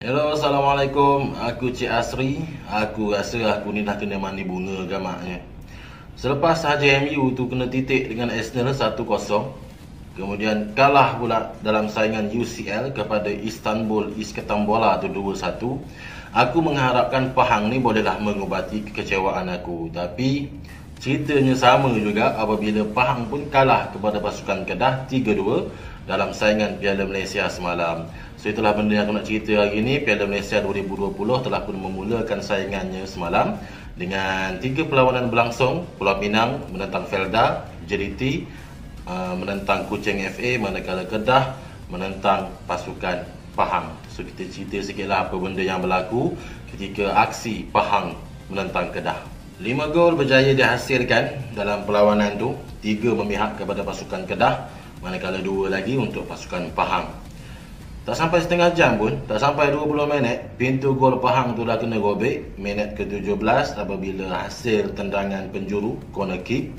Hello, Assalamualaikum. Aku Cik Asri. Aku rasa aku ni dah kena mandi bunga gamaknya. Selepas sahaja MU tu kena titik dengan Arsenal 1-0, kemudian kalah pula dalam saingan UCL kepada Istanbul Iskatan Bola tu 2-1. Aku mengharapkan Pahang ni bolehlah mengubati kekecewaan aku. Tapi ceritanya sama juga apabila Pahang pun kalah kepada pasukan Kedah 3-2 dalam saingan Piala Malaysia semalam. So itulah benda yang aku nak cerita hari ini. Piala Malaysia 2020 telah pun memulakan saingannya semalam dengan 3 perlawanan berlangsung. Pulau Pinang menentang Felda, JDT menentang Kuching FA, manakala Kedah menentang pasukan Pahang. So kita cerita sikitlah apa benda yang berlaku ketika aksi Pahang menentang Kedah. 5 gol berjaya dihasilkan dalam perlawanan tu. 3 memihak kepada pasukan Kedah, manakala 2 lagi untuk pasukan Pahang. Tak sampai setengah jam pun, tak sampai 20 minit, pintu gol Pahang tu dah kena robek. Minit ke-17 apabila hasil tendangan penjuru, corner kick.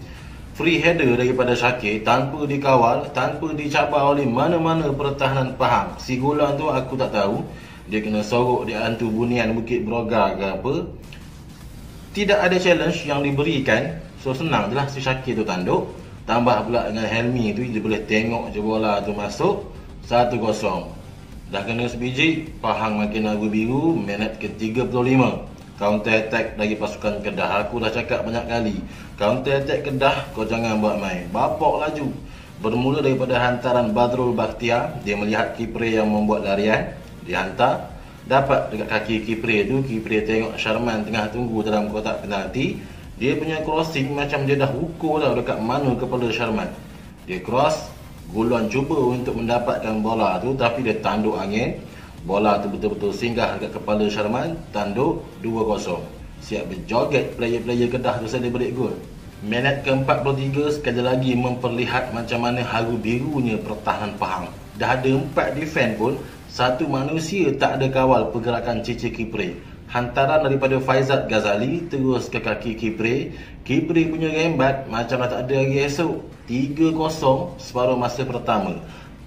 Free header daripada Syakir tanpa dikawal, tanpa dicabar oleh mana-mana pertahanan Pahang. Si Gulan tu aku tak tahu, dia kena sorok di hantu bunian Bukit Broga ke apa. Tidak ada challenge yang diberikan, so senang je lah si Syakir tu tanduk. Tambah pula dengan Helmi tu, dia boleh tengok je bola tu masuk. 1-0. Dah kena sebiji, Pahang makin lagu biru. Minit ke-35, counter attack dari pasukan Kedah. Aku dah cakap banyak kali, counter attack Kedah kau jangan buat main. Bapak laju. Bermula daripada hantaran Badrul Bakhtiar. Dia melihat Kipre yang membuat larian, dia hantar, dapat dekat kaki Kipre tu. Kipre tengok Sharman tengah tunggu dalam kotak penalti. Dia punya crossing macam dia dah ukur dah dekat mana kepala Sharman. Dia cross, Gulan cuba untuk mendapatkan bola tu, tapi dia tanduk angin. Bola tu betul-betul singgah dekat kepala Sharman. Tanduk 2-0. Siap berjoget player-player Kedah tu celebrate gol. Minit ke-43 sekali lagi memperlihat macam mana haru birunya pertahanan Pahang. Dah ada 4 defend pun, satu manusia tak ada kawal pergerakan Cici Kipre. Hantaran daripada Faizat Ghazali terus ke kaki Kipre. Kipre punya rembat macam dah tak ada hari esok. 3-0 separuh masa pertama.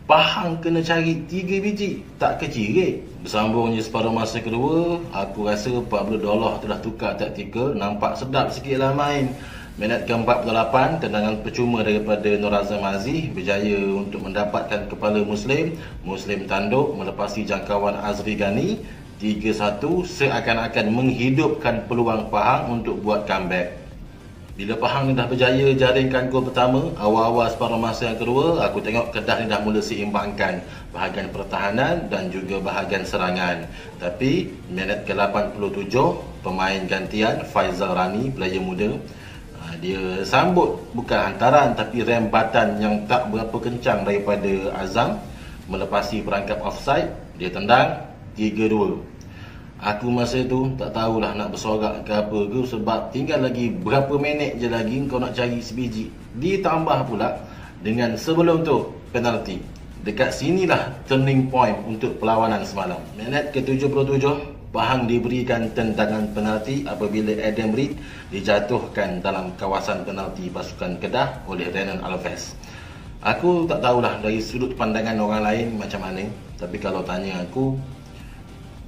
Pahang kena cari 3 biji, tak kecil. Bersambungnya separuh masa kedua, aku rasa Pablo Doloh telah tukar taktikal. Nampak sedap sikit lah main. Minit ke-48, tendangan percuma daripada Nur Azam Aziz berjaya untuk mendapatkan kepala Muslim. Muslim tanduk melepasi jangkauan Azri Ghani. 3-1 seakan-akan menghidupkan peluang Pahang untuk buat comeback. Bila Pahang ni dah berjaya jaringkan gol pertama, awal-awal separuh masa yang kedua, aku tengok Kedah ni dah mula seimbangkan bahagian pertahanan dan juga bahagian serangan. Tapi minit ke-87, pemain gantian Faizal Rani, player muda, dia sambut bukan hantaran tapi rembatan yang tak berapa kencang daripada Azam, melepasi perangkap offside. Dia tendang 3-2. Aku masa tu tak tahulah nak bersorak ke apa ke, sebab tinggal lagi berapa minit je lagi kau nak cari sebiji. Ditambah pula dengan sebelum tu penalti. Dekat sinilah turning point untuk perlawanan semalam. Minit ke-77, Pahang diberikan tendangan penalti apabila Adam Reed dijatuhkan dalam kawasan penalti pasukan Kedah oleh Renan Alves. Aku tak tahulah dari sudut pandangan orang lain macam mana, tapi kalau tanya aku,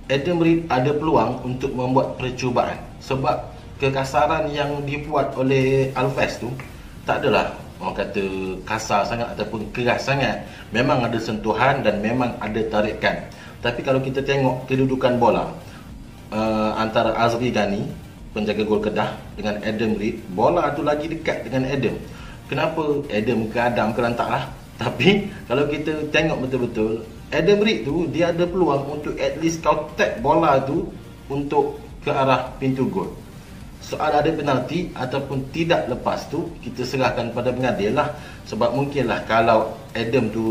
Adam Reed ada peluang untuk membuat percubaan, sebab kekasaran yang dibuat oleh Alves tu tak adalah orang kata kasar sangat ataupun keras sangat. Memang ada sentuhan dan memang ada tarikan. Tapi kalau kita tengok kedudukan bola antara Azri Ghani, penjaga gol Kedah, dengan Adam Reed, bola tu lagi dekat dengan Adam. Kenapa Adam ke Adam ke lantaklah. Tapi kalau kita tengok betul-betul, Adam Reed tu dia ada peluang untuk at least contact bola tu untuk ke arah pintu gol. Soal ada penalti ataupun tidak lepas tu kita serahkan pada pengadil lah. Sebab mungkinlah kalau Adam tu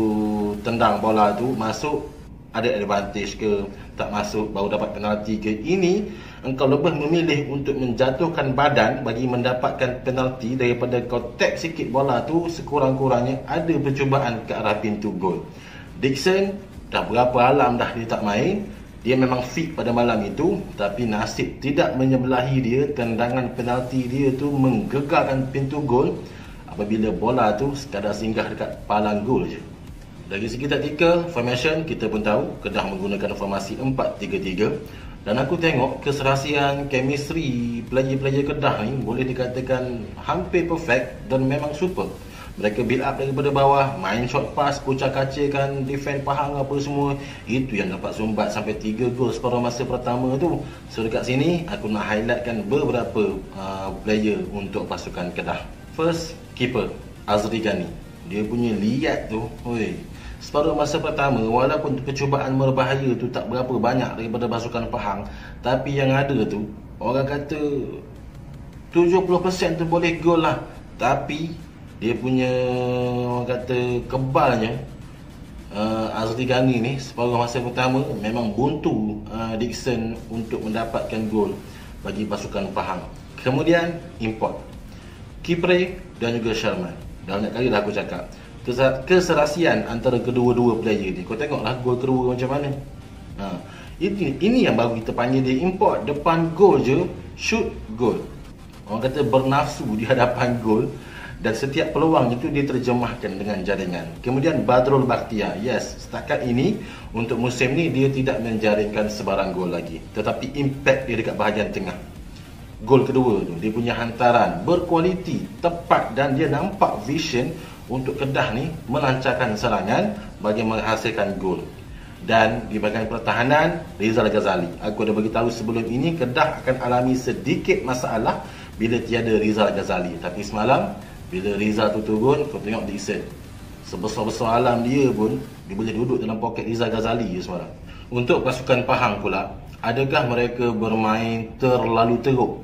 tendang bola tu masuk, ada advantage ke, tak masuk baru dapat penalti ke. Ini engkau lebih memilih untuk menjatuhkan badan bagi mendapatkan penalti daripada kau tap sikit bola tu, sekurang-kurangnya ada percubaan ke arah pintu gol. Dixon dah berapa alam dah dia tak main. Dia memang fit pada malam itu, tapi nasib tidak menyebelahi dia. Tendangan penalti dia tu menggegarkan pintu gol apabila bola tu sekadar singgah dekat palang gol je. Dari segi taktikal, formation kita pun tahu Kedah menggunakan formasi 4-3-3. Dan aku tengok keserasian chemistry pelajar-pelajar Kedah ni boleh dikatakan hampir perfect dan memang super. Mereka build up daripada bawah, main short pass, kucak-kacirkan defend Pahang apa semua. Itu yang dapat sumbat sampai 3 gol separuh masa pertama tu. So dekat sini aku nak highlightkan beberapa player untuk pasukan Kedah. First, keeper Azri Ghani. Dia punya liat tu, oi. Separuh masa pertama, walaupun percubaan berbahaya tu tak berapa banyak daripada pasukan Pahang, tapi yang ada tu, orang kata 70% tu boleh gol lah. Tapi dia punya, orang kata, kebalnya Azri Ghani ni separuh masa pertama memang buntu Dickson untuk mendapatkan gol bagi pasukan Pahang. Kemudian import Kipre dan juga Sharman. Dah banyak kali dah aku cakap keserasian antara kedua-dua player ni. Kau tengoklah gol kedua macam mana. Ini yang baru kita panggil dia import. Depan gol je, shoot gol. Orang kata bernafsu di hadapan gol. Dan setiap peluang itu diterjemahkan dengan jaringan. Kemudian Badrul Bakhtiar. Yes, setakat ini untuk musim ni dia tidak menjaringkan sebarang gol lagi. Tetapi impact dia dekat bahagian tengah. Gol kedua tu, dia punya hantaran berkualiti, tepat dan dia nampak vision untuk Kedah ni melancarkan serangan bagi menghasilkan gol. Dan di bahagian pertahanan, Rizal Ghazali. Aku dah beritahu sebelum ini Kedah akan alami sedikit masalah bila tiada Rizal Ghazali. Tapi semalam bila Rizal tu turun, kau tengok Dickson, sebesar-besar alam dia pun dia boleh duduk dalam poket Rizal Ghazali je semalam. Untuk pasukan Pahang pula, adakah mereka bermain terlalu teruk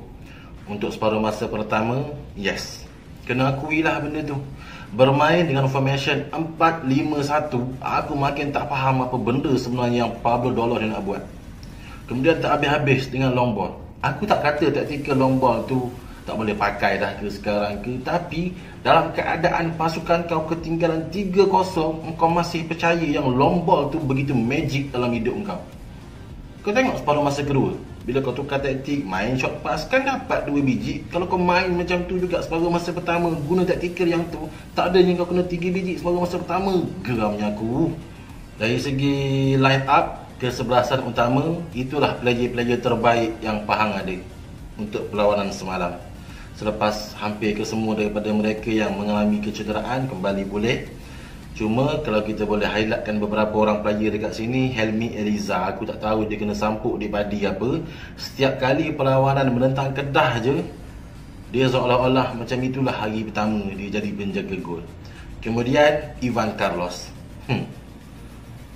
untuk separuh masa pertama? Yes, kena akuilah benda tu. Bermain dengan formation 4-5-1, aku makin tak faham apa benda sebenarnya yang Pablo Dolor dia nak buat. Kemudian tak habis-habis dengan long ball. Aku tak kata taktikal long ball tu tak boleh pakai dah ke sekarang ke, tapi dalam keadaan pasukan kau ketinggalan 3-0, engkau masih percaya yang long ball tu begitu magic dalam hidup engkau. Kau tengok separuh masa kedua, bila kau tukar taktik, main short pass, kan dapat 2 biji. Kalau kau main macam tu juga separuh masa pertama, guna taktikal yang tu, tak adanya kau kena 3 biji separuh masa pertama. Geramnya aku. Dari segi line up, kesebelasan utama, itulah pelajar-pelajar terbaik yang Pahang ada untuk perlawanan semalam. Selepas hampir kesemua daripada mereka yang mengalami kecederaan kembali pulih. Cuma kalau kita boleh highlightkan beberapa orang pelajar dekat sini, Helmi Eliza, aku tak tahu dia kena sampuk di padi apa. Setiap kali perlawanan menentang Kedah je, dia seolah-olah macam itulah hari pertama dia jadi penjaga gol. Kemudian Ivan Carlos.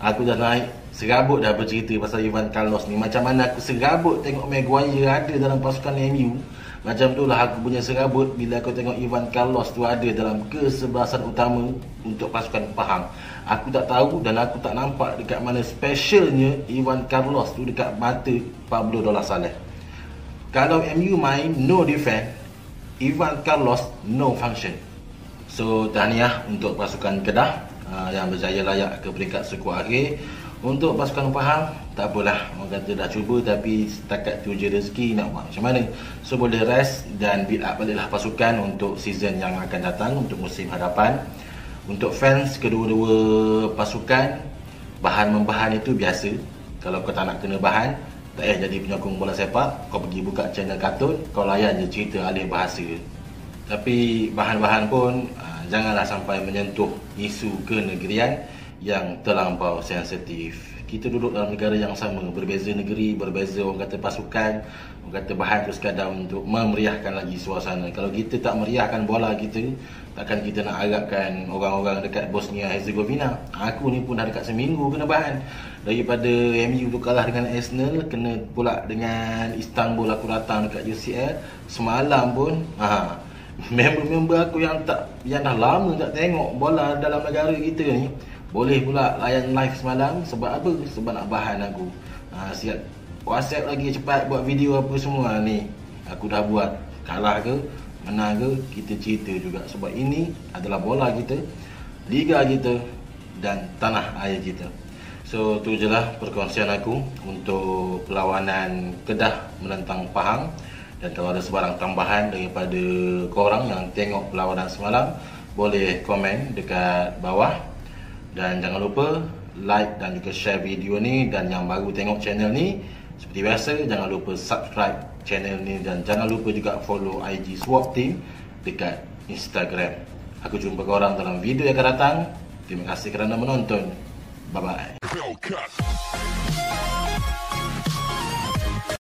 Aku dah naik serabut dah bercerita pasal Ivan Carlos ni. Macam mana aku serabut tengok Maguire ada dalam pasukan MU, macam tu lah aku punya serabut bila aku tengok Ivan Carlos tu ada dalam kesebelasan utama untuk pasukan Pahang. Aku tak tahu dan aku tak nampak dekat mana specialnya Ivan Carlos tu dekat mata Pablo Dolor Saleh. Kalau MU main no defense, Ivan Carlos no function. So tahniah untuk pasukan Kedah yang berjaya layak ke peringkat skuad akhir. Untuk pasukan Pahang, tak apalah, orang kata dah cuba tapi setakat tu je rezeki, nak buat macam mana. So boleh rest dan build up baliklah pasukan untuk season yang akan datang, untuk musim hadapan. Untuk fans kedua-dua pasukan, bahan-membahan itu biasa. Kalau kau tak nak kena bahan, tak payah jadi penyokong bola sepak, kau pergi buka channel kartun, kau layan je cerita alih bahasa. Tapi bahan-bahan pun janganlah sampai menyentuh isu kenegerian yang terlampau sensitif. Kita duduk dalam negara yang sama, berbeza negeri, berbeza orang kata pasukan, orang kata bahan tu sekadar untuk memeriahkan lagi suasana. Kalau kita tak meriahkan bola kita, takkan kita nak harapkan orang-orang dekat Bosnia Herzegovina. Aku ni pun dah dekat seminggu kena bahan. Daripada MU tu kalah dengan Arsenal, kena pula dengan Istanbul aku datang dekat UCL. Semalam pun member-member aku yang dah lama tak tengok bola dalam negara kita ni, boleh pula layan live semalam. Sebab apa? Sebab nak bahan aku. Siap WhatsApp lagi cepat buat video apa semua ni. Aku dah buat. Kalah ke, menang ke, kita cerita juga. Sebab ini adalah bola kita, liga kita dan tanah air kita. So tu je lah perkongsian aku untuk perlawanan Kedah menentang Pahang. Dan kalau ada sebarang tambahan daripada korang yang tengok perlawanan semalam, boleh komen dekat bawah. Dan jangan lupa like dan juga share video ni. Dan yang baru tengok channel ni, seperti biasa jangan lupa subscribe channel ni. Dan jangan lupa juga follow IG Swap Team dekat Instagram. Aku jumpa korang dalam video yang akan datang. Terima kasih kerana menonton. Bye bye.